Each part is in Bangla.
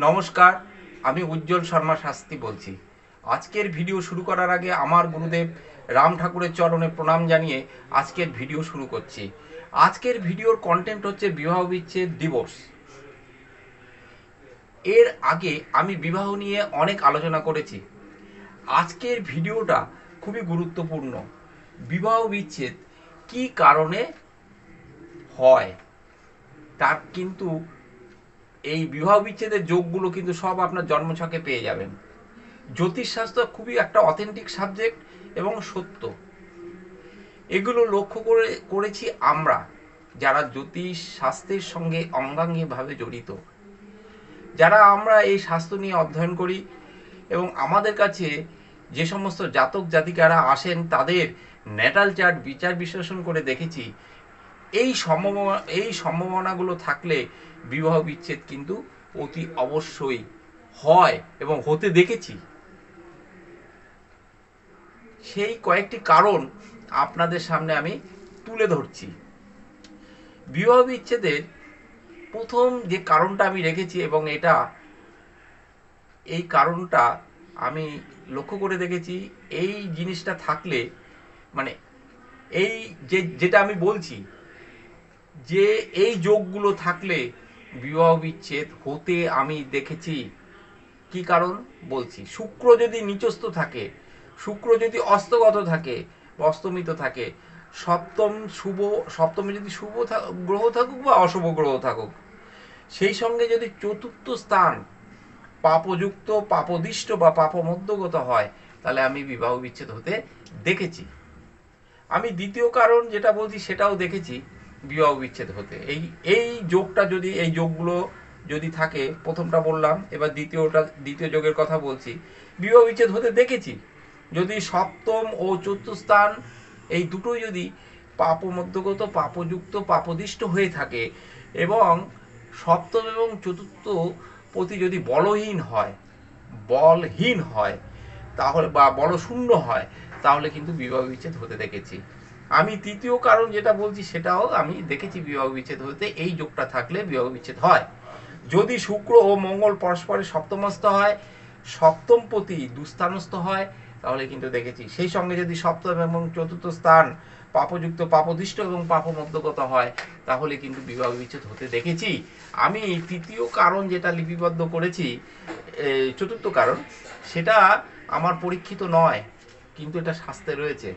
নমস্কার, আমি উজ্জ্বল শর্মা শাস্ত্রী বলছি। আজকের ভিডিও শুরু করার আগে আমার গুরুদেব রাম ঠাকুরের চরণে প্রণাম জানিয়ে আজকের ভিডিও শুরু করছি। আজকের ভিডিওর কন্টেন্ট হচ্ছে বিবাহ বিচ্ছেদ, ডিভোর্স। এর আগে আমি বিবাহ নিয়ে অনেক আলোচনা করেছি। আজকের ভিডিওটা খুবই গুরুত্বপূর্ণ। বিবাহ বিচ্ছেদ কী কারণে হয় তার কিন্তু এই বিবাহ বিচ্ছেদের যোগগুলো কিন্তু সব আপনার জন্মছকে পেয়ে যাবেন। জ্যোতিষশাস্ত্র খুবই একটা অথেন্টিক সাবজেক্ট এবং সত্য। এগুলো লক্ষ্য করেছি আমরা যারা জ্যোতিষ শাস্ত্রের সঙ্গে অঙ্গাঙ্গিভাবে জড়িত, যারা আমরা এই শাস্ত্র নিয়ে অধ্যয়ন করি এবং আমাদের কাছে যে সমস্ত জাতক জাতিকারা আসেন তাদের ন্যাটাল চার্ট বিচার বিশ্লেষণ করে দেখেছি এই সম্ভাবনাগুলো থাকলে বিবাহ বিচ্ছেদ কিন্তু অতি অবশ্যই হয় এবং হতে দেখেছি। সেই কয়েকটি কারণ আপনাদের সামনে আমি তুলে ধরছি। বিবাহ বিচ্ছেদের প্রথম যে কারণটা আমি রেখেছি এবং এই কারণটা আমি লক্ষ্য করে দেখেছি, এই জিনিসটা থাকলে মানে এই যেটা আমি বলছি যে এই যোগগুলো থাকলে বিবাহ বিচ্ছেদ হতে আমি দেখেছি। কি কারণ বলছি, শুক্র যদি নিচস্থ থাকে, শুক্র যদি অস্তগত থাকে, অস্তমিত থাকে, সপ্তমে যদি শুভ গ্রহ থাকুক বা অশুভ গ্রহ থাকুক, সেই সঙ্গে যদি চতুর্থ স্থান পাপযুক্ত, পাপদিষ্ট বা পাপমধ্যগত হয়, তাহলে আমি বিবাহ বিচ্ছেদ হতে দেখেছি। আমি দ্বিতীয় কারণ যেটা বলছি সেটাও দেখেছি বিবাহ বিচ্ছেদ হতে। এই যোগটা যদি, এই যোগগুলো যদি থাকে, প্রথমটা বললাম, এবার দ্বিতীয় যোগের কথা বলছি, বিবাহ বিচ্ছেদ হতে দেখেছি। যদি সপ্তম ও চতুর্থ স্থান এই দুটোই যদি পাপমধ্যগত, পাপযুক্ত, পাপদিষ্ট হয়ে থাকে এবং সপ্তম এবং চতুর্থ পতি যদি বলহীন হয় তাহলে বা বলশূন্য হয়, তাহলে কিন্তু বিবাহ বিচ্ছেদ হতে দেখেছি। আমি তৃতীয় কারণ যেটা বলছি সেটাও আমি দেখেছি বিবাহ বিচ্ছেদ হতে এই যোগটা থাকলে বিবাহ বিচ্ছেদ হয়। যদি শুক্র ও মঙ্গল পরস্পরের সপ্তমস্থ হয়, সপ্তম পতি দুস্থানস্থ হয়, তাহলে কিন্তু দেখেছি। সেই সঙ্গে যদি সপ্তম এবং চতুর্থ স্থান পাপযুক্ত, পাপদিষ্ট এবং পাপমধ্যগত হয়, তাহলে কিন্তু বিবাহ বিচ্ছেদ হতে দেখেছি। আমি তৃতীয় কারণ যেটা লিপিবদ্ধ করেছি, চতুর্থ কারণ, সেটা আমার পরীক্ষিত নয়, কিন্তু এটা শাস্ত্রে রয়েছে।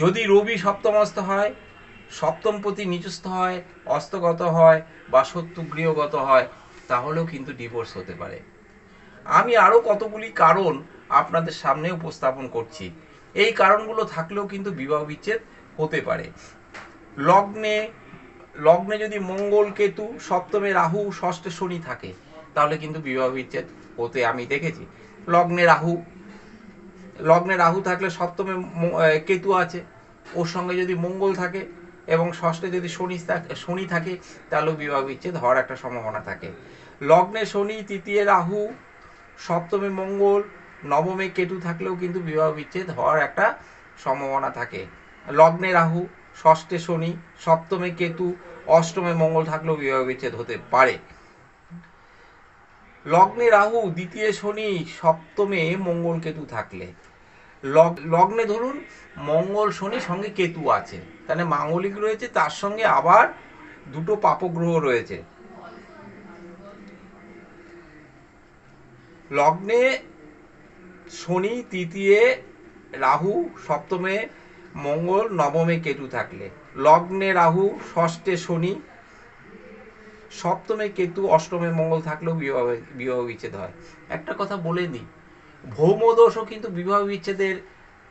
যদি রবি সপ্তমস্থ হয়, সপ্তম পতি নিচস্থ হয়, অস্তগত হয় বা শত্রু গৃহগত হয়, তাহলেও কিন্তু ডিভোর্স হতে পারে। আমি আরও কতগুলি কারণ আপনাদের সামনে উপস্থাপন করছি। এই কারণগুলো থাকলেও কিন্তু বিবাহ বিচ্ছেদ হতে পারে। লগ্নে যদি মঙ্গল কেতু, সপ্তমে রাহু, ষষ্ঠে শনি থাকে, তাহলে কিন্তু বিবাহ বিচ্ছেদ হতে আমি দেখেছি। লগ্নে রাহু থাকলে সপ্তমে কেতু আছে, ওর সঙ্গে যদি মঙ্গল থাকে এবং ষষ্ঠে যদি শনি থাকে, তাহলেও বিবাহ বিচ্ছেদ হওয়ার একটা সম্ভাবনা থাকে। লগ্নে শনি, তৃতীয় রাহু, সপ্তমে মঙ্গল, নবমে কেতু থাকলেও কিন্তু বিবাহ বিচ্ছেদ হওয়ার একটা সম্ভাবনা থাকে। লগ্নে রাহু, ষষ্ঠে শনি, সপ্তমে কেতু, অষ্টমে মঙ্গল থাকলেও বিবাহ বিচ্ছেদ হতে পারে। লগ্নে রাহু, দ্বিতীয় শনি, সপ্তমে মঙ্গল কেতু থাকলে, লগ্নে ধরুন মঙ্গল শনি সঙ্গে কেতু আছে, তাহলে মাঙ্গলিক রয়েছে, তার সঙ্গে আবার দুটো পাপগ্রহ রয়েছে। লগ্নে শনি, তৃতীয় রাহু, সপ্তমে মঙ্গল, নবমে কেতু থাকলে, লগ্নে রাহু, ষষ্ঠে শনি, সপ্তমে কেতু, অষ্টমে মঙ্গল থাকলেও বিবাহ বিচ্ছেদ হয়। একটা কথা বলে দিই, ভৌমদোষও কিন্তু বিবাহ বিচ্ছেদের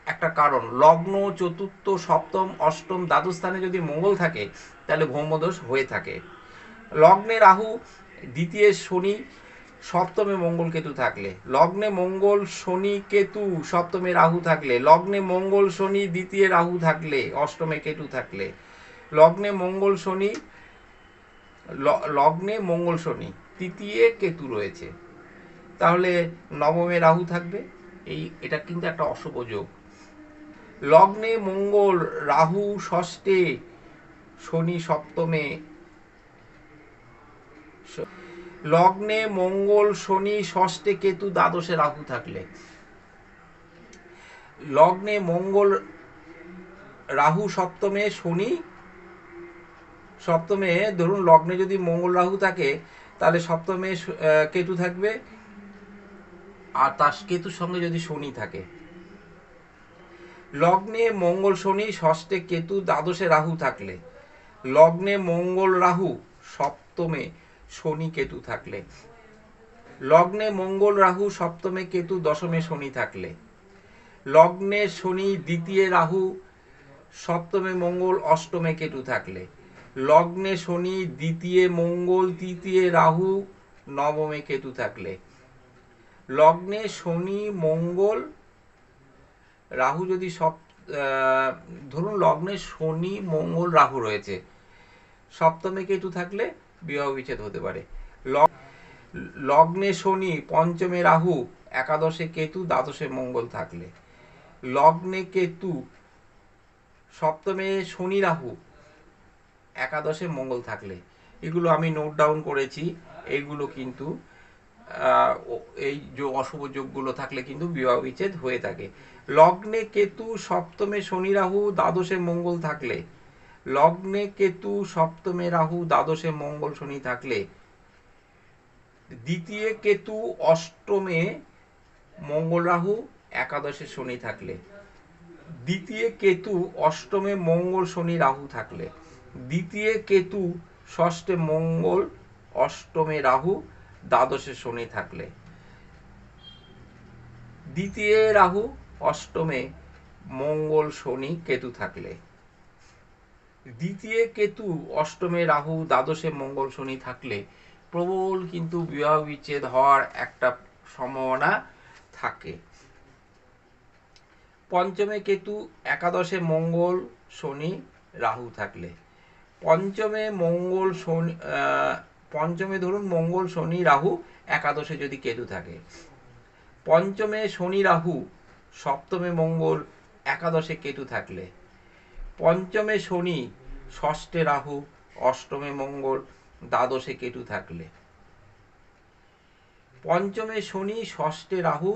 একটা কারণ। লগ্ন, চতুর্থ, সপ্তম, অষ্টম, দ্বাদশ স্থানে যদি মঙ্গল থাকে, তাহলে ভৌমদোষ হয়ে থাকে। লগ্নে রাহু, দ্বিতীয় শনি, সপ্তমে মঙ্গল কেতু থাকলে, লগ্নে মঙ্গল শনি কেতু, সপ্তমে রাহু থাকলে, লগ্নে মঙ্গল শনি, দ্বিতীয় রাহু থাকলে, অষ্টমে কেতু থাকলে, লগ্নে মঙ্গল শনি, তৃতীয় কেতু রয়েছে, তাহলে নবমে রাহু থাকবে। এটা কিন্তু একটা অশুভ যোগ। লগ্নে মঙ্গল, রাহু ষষ্ঠে, শনি সপ্তমে, লগ্নে মঙ্গল শনি ষষ্ঠে কেতু দ্বাদশে রাহু থাকলে, লগ্নে মঙ্গল রাহু সপ্তমে শনি, সপ্তমে ধরুন লগ্নে যদি মঙ্গল রাহু থাকে তাহলে সপ্তমে কেতু থাকবে, আর তার কেতুর সঙ্গে যদি শনি থাকে। লগ্নে মঙ্গল শনি ষষ্ঠে কেতু দ্বাদশে রাহু থাকলে, লগ্নে মঙ্গল রাহু সপ্তমে শনি কেতু থাকলে, লগ্নে মঙ্গল রাহু সপ্তমে কেতু দশমে শনি থাকলে, লগ্নে শনি দ্বিতীয় রাহু সপ্তমে মঙ্গল অষ্টমে কেতু থাকলে, লগ্নে শনি দ্বিতীয় মঙ্গল তৃতীয় রাহু নবমে কেতু থাকলে, লগ্নে শনি মঙ্গল রাহু যদি ধরুন লগ্নে শনি মঙ্গল রাহু রয়েছে, সপ্তমে কেতু থাকলে বিবাহ বিচ্ছেদ হতে পারে। লগ্নে শনি পঞ্চমে রাহু একাদশে কেতু দ্বাদশে মঙ্গল থাকলে, লগ্নে কেতু সপ্তমে শনি রাহু একাদশে মঙ্গল থাকলে, এগুলো আমি নোট ডাউন করেছি। এইগুলো কিন্তু এই যে অশুভ যোগগুলো থাকলে কিন্তু বিবাহ বিচ্ছেদ হয়ে থাকে। লগ্নে কেতু সপ্তমে শনি রাহু দ্বাদশে মঙ্গল থাকলে, লগ্নে কেতু সপ্তমে রাহু দ্বাদশে মঙ্গল শনি থাকলে, দ্বিতীয় কেতু অষ্টমে মঙ্গল রাহু একাদশে শনি থাকলে, দ্বিতীয় কেতু অষ্টমে মঙ্গল শনি রাহু থাকলে, দ্বিতীয় কেতু ষষ্ঠে মঙ্গল অষ্টমে রাহু দ্বাদশে শনি থাকলে, দ্বিতীয় রাহু অষ্টমে মঙ্গল শনি কেতু থাকলে, দ্বিতীয় কেতু অষ্টমে রাহু দ্বাদশে মঙ্গল শনি থাকলে প্রবল কিন্তু বিবাহ বিচ্ছেদ হওয়ার একটা সম্ভাবনা থাকে। পঞ্চমে কেতু একাদশে মঙ্গল শনি রাহু থাকলে, পঞ্চমে মঙ্গল শনি, পঞ্চমে ধরুন মঙ্গল শনি রাহু একাদশে যদি কেতু থাকে, পঞ্চমে শনি রাহু সপ্তমে মঙ্গল একাদশে কেতু থাকলে, পঞ্চমে শনি ষষ্ঠে রাহু অষ্টমে মঙ্গল দ্বাদশে কেতু থাকলে, পঞ্চমে শনি ষষ্ঠে রাহু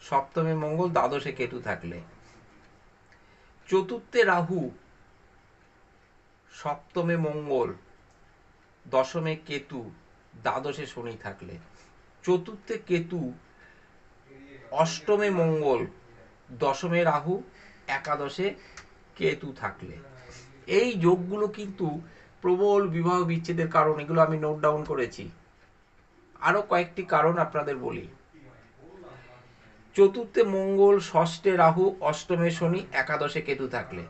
সপ্তমে মঙ্গল দ্বাদশে কেতু থাকলে, চতুর্থে রাহু সপ্তমে মঙ্গল দশমে কেতু দ্বাদশে শনি থাকলে, চতুর্থে কেতু অষ্টমে মঙ্গল দশমে রাহু একাদশে কেতু থাকলে, এই যোগগুলো কিন্তু প্রবল বিবাহ বিচ্ছেদের কারণ। এগুলো আমি নোট ডাউন করেছি। আরো কয়েকটি কারণ আপনাদের বলি। চতুর্থে মঙ্গল ষষ্ঠে রাহু অষ্টমে শনি একাদশে কেতু থাকলে,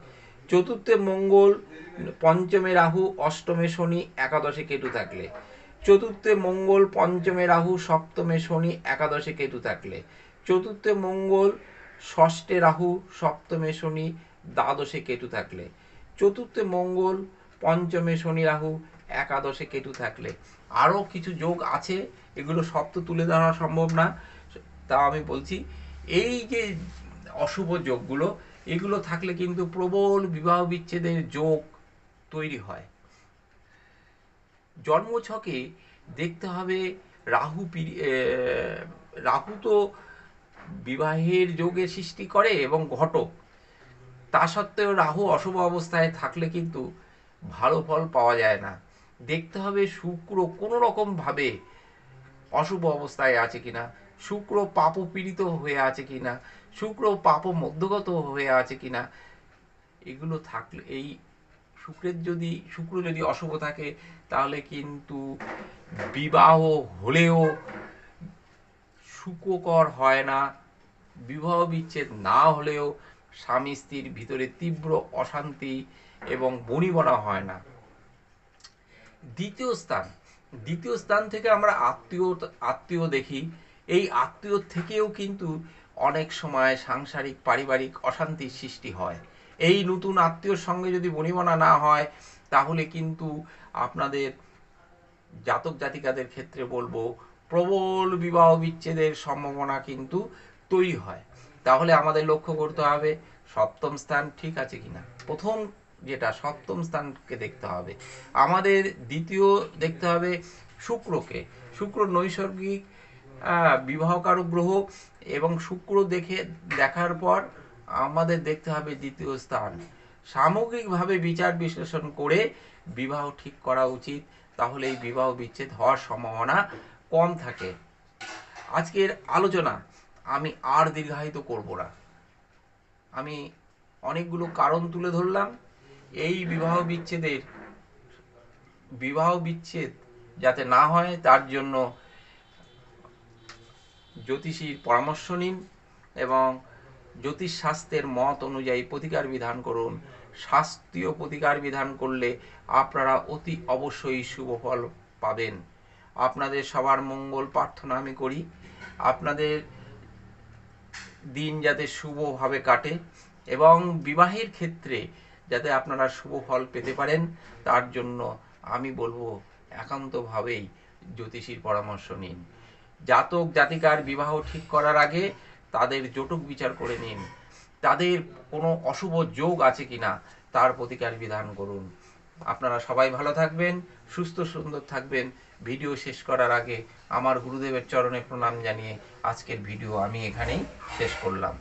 চতুর্থে মঙ্গল পঞ্চমে রাহু অষ্টমে শনি একাদশে কেতু থাকলে, চতুর্থে মঙ্গল পঞ্চমে রাহু সপ্তমে শনি একাদশে কেতু থাকলে, চতুর্থে মঙ্গল ষষ্ঠে রাহু সপ্তমে শনি দ্বাদশে কেতু থাকলে, চতুর্থে মঙ্গল পঞ্চমে শনি রাহু একাদশে কেতু থাকলে। আরও কিছু যোগ আছে, এগুলো সব তো তুলে ধরা সম্ভব না, তা আমি বলছি। এই যে অশুভ যোগগুলো, এগুলো থাকলে কিন্তু প্রবল বিবাহ বিচ্ছেদের যোগ তৈরি হয়। জন্মছকে দেখতে হবে রাহু তো বিবাহের যোগের সৃষ্টি করে এবং ঘটক, তা সত্ত্বেও রাহু অশুভ অবস্থায় থাকলে কিন্তু ভালো ফল পাওয়া যায় না। দেখতে হবে শুক্র কোনো রকম ভাবে অশুভ অবস্থায় আছে কিনা, শুক্র পাপ পীড়িত হয়ে আছে কিনা, শুক্র পাপ মধ্যগত হয়ে আছে কিনা। এগুলো থাকলে, এই শুক্র যদি অশুভ থাকে তাহলে কিন্তু বিবাহ হলেও সুখকর হয় না, বিবাহ বিচ্ছেদ না হলেও স্বামী স্ত্রীর ভিতরে তীব্র অশান্তি এবং বনিবনা হয় না। দ্বিতীয় স্থান থেকে আমরা আত্মীয় দেখি। এই আত্মীয় থেকেও কিন্তু অনেক সময় সাংসারিক পারিবারিক অশান্তির সৃষ্টি হয়। এই নতুন আত্মীয়র সঙ্গে যদি বনিবনা না হয় তাহলে কিন্তু আপনাদের জাতক জাতিকাদের ক্ষেত্রে বলবো প্রবল বিবাহ বিচ্ছেদের সম্ভাবনা কিন্তু তৈরি হয়। তাহলে আমাদের লক্ষ্য করতে হবে সপ্তম স্থান ঠিক আছে কিনা। প্রথম যেটা সপ্তম স্থানকে দেখতে হবে আমাদের, দ্বিতীয় দেখতে হবে শুক্র নৈসর্গিক বিবাহকারক গ্রহ, এবং শুক্র দেখার পর আমাদের দেখতে হবে দ্বিতীয় স্থান। সামগ্রিকভাবে বিচার বিশ্লেষণ করে বিবাহ ঠিক করা উচিত, তাহলে এই বিবাহ বিচ্ছেদ হওয়ার সম্ভাবনা কম থাকে। আজকের আলোচনা আমি আর দীর্ঘায়িত করব না। আমি অনেকগুলো কারণ তুলে ধরলাম। এই বিবাহ বিচ্ছেদ যাতে না হয় তার জন্য জ্যোতিষীর পরামর্শ নিন এবং জ্যোতিষশাস্ত্রের মত অনুযায়ী প্রতিকার বিধান করুন। শাস্ত্রীয় প্রতিকার বিধান করলে আপনারা অতি অবশ্যই শুভ ফল পাবেন। আপনাদের সবার মঙ্গল প্রার্থনা আমি করি। আপনাদের দিন যাতে শুভভাবে কাটে এবং বিবাহের ক্ষেত্রে যাতে আপনারা শুভ ফল পেতে পারেন, তার জন্য আমি বলবো একান্তভাবেই জ্যোতিষীর পরামর্শ নিন। জাতক জাতিকার বিবাহ ঠিক করার আগে তাদের জটক বিচার করে নিন, তাদের কোনো অশুভ যোগ আছে কিনা তার প্রতিকার বিধান করুন। আপনারা সবাই ভালো থাকবেন, সুস্থ সুন্দর থাকবেন। ভিডিও শেষ করার আগে আমার গুরুদেবের চরণে প্রণাম জানিয়ে আজকের ভিডিও আমি এখানেই শেষ করলাম।